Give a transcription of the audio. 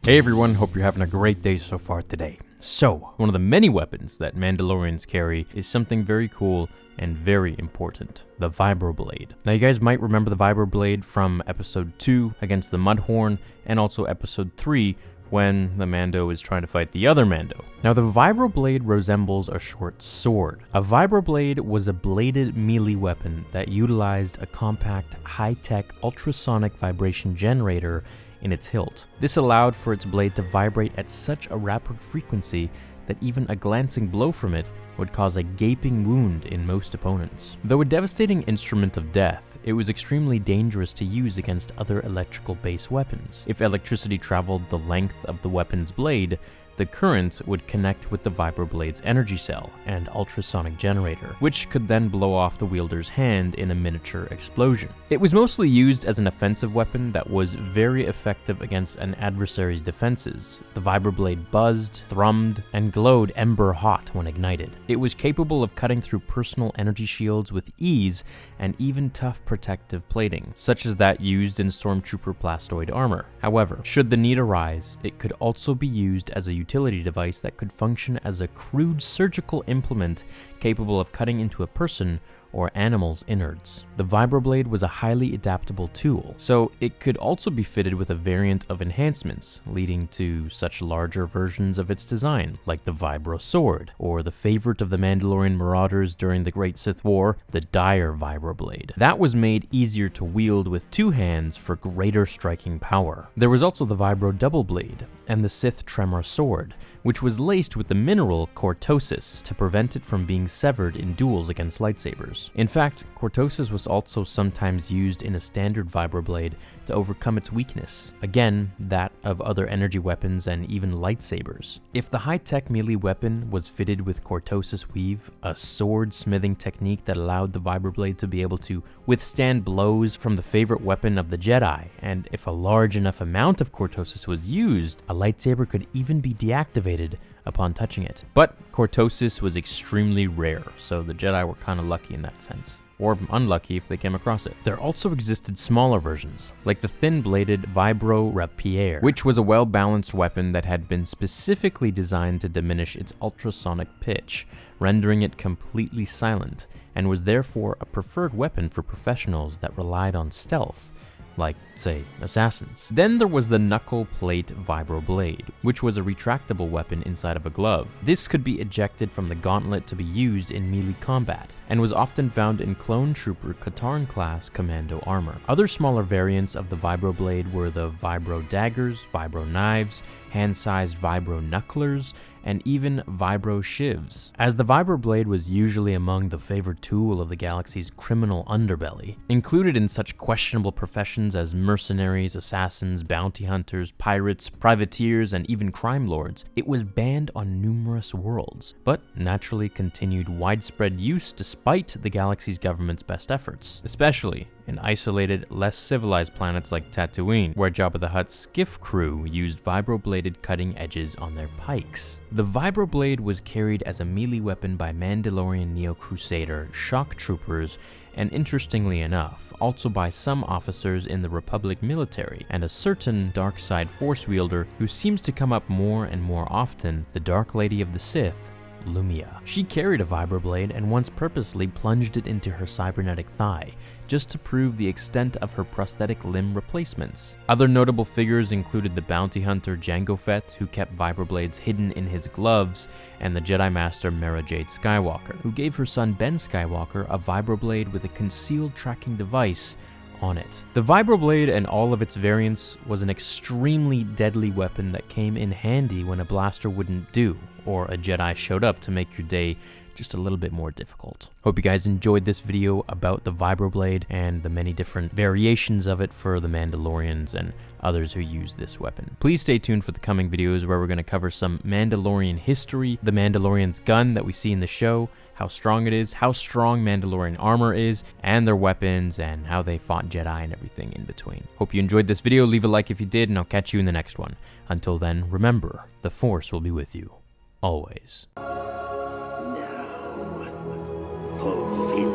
Hey everyone, hope you're having a great day so far today. So, one of the many weapons that Mandalorians carry is something very cool and very important, the Vibroblade. Now you guys might remember the Vibroblade from episode 2 against the Mudhorn, and also episode 3 when the Mando is trying to fight the other Mando. Now the Vibroblade resembles a short sword. A Vibroblade was a bladed melee weapon that utilized a compact, high-tech, ultrasonic vibration generator in its hilt. This allowed for its blade to vibrate at such a rapid frequency that even a glancing blow from it would cause a gaping wound in most opponents. Though a devastating instrument of death, it was extremely dangerous to use against other electrical-based weapons. If electricity traveled the length of the weapon's blade, the current would connect with the Vibroblade's energy cell and ultrasonic generator, which could then blow off the wielder's hand in a miniature explosion. It was mostly used as an offensive weapon that was very effective against an adversary's defenses. The Vibroblade buzzed, thrummed, and glowed ember hot when ignited. It was capable of cutting through personal energy shields with ease and even tough protective plating, such as that used in Stormtrooper plastoid armor. However, should the need arise, it could also be used as a utility device that could function as a crude surgical implement capable of cutting into a person or animal's innards. The Vibroblade was a highly adaptable tool, so it could also be fitted with a variant of enhancements, leading to such larger versions of its design, like the Vibro Sword, or the favorite of the Mandalorian marauders during the Great Sith War, the Dire Vibroblade. That was made easier to wield with two hands for greater striking power. There was also the Vibro Double Blade, and the Sith Tremor Sword, which was laced with the mineral cortosis to prevent it from being severed in duels against lightsabers. In fact, cortosis was also sometimes used in a standard Vibroblade to overcome its weakness, again, that of other energy weapons and even lightsabers. If the high-tech melee weapon was fitted with cortosis weave, a sword smithing technique that allowed the Vibroblade to be able to withstand blows from the favorite weapon of the Jedi, and if a large enough amount of cortosis was used, a lightsaber could even be deactivated upon touching it. But cortosis was extremely rare, so the Jedi were kind of lucky in that sense, or unlucky if they came across it. There also existed smaller versions, like the thin-bladed Vibro Rapier, which was a well-balanced weapon that had been specifically designed to diminish its ultrasonic pitch, rendering it completely silent, and was therefore a preferred weapon for professionals that relied on stealth, like, say, assassins. Then there was the Knuckle Plate Vibroblade, which was a retractable weapon inside of a glove. This could be ejected from the gauntlet to be used in melee combat, and was often found in Clone Trooper Katarn class commando armor. Other smaller variants of the Vibroblade were the Vibro Daggers, Vibro Knives, hand-sized Vibro Knucklers, and even Vibro Shivs. As the Vibroblade was usually among the favored tool of the galaxy's criminal underbelly, included in such questionable professions as mercenaries, assassins, bounty hunters, pirates, privateers, and even crime lords, it was banned on numerous worlds, but naturally continued widespread use despite the galaxy's government's best efforts, especially in isolated, less civilized planets like Tatooine, where Jabba the Hutt's skiff crew used Vibrobladed cutting edges on their pikes. The Vibroblade was carried as a melee weapon by Mandalorian Neo-Crusader shock troopers, and interestingly enough, also by some officers in the Republic military, and a certain dark side force wielder who seems to come up more and more often, the Dark Lady of the Sith, Lumia. She carried a Vibroblade and once purposely plunged it into her cybernetic thigh, just to prove the extent of her prosthetic limb replacements. Other notable figures included the bounty hunter Jango Fett, who kept Vibroblades hidden in his gloves, and the Jedi Master Mara Jade Skywalker, who gave her son Ben Skywalker a Vibroblade with a concealed tracking device on it. The Vibroblade and all of its variants was an extremely deadly weapon that came in handy when a blaster wouldn't do, or a Jedi showed up to make your day just a little bit more difficult. Hope you guys enjoyed this video about the Vibroblade and the many different variations of it for the Mandalorians and others who use this weapon. Please stay tuned for the coming videos where we're going to cover some Mandalorian history, the Mandalorian's gun that we see in the show, how strong it is, how strong Mandalorian armor is, and their weapons, and how they fought Jedi and everything in between. Hope you enjoyed this video. Leave a like if you did, and I'll catch you in the next one. Until then, remember, the Force will be with you. Always. Fulfill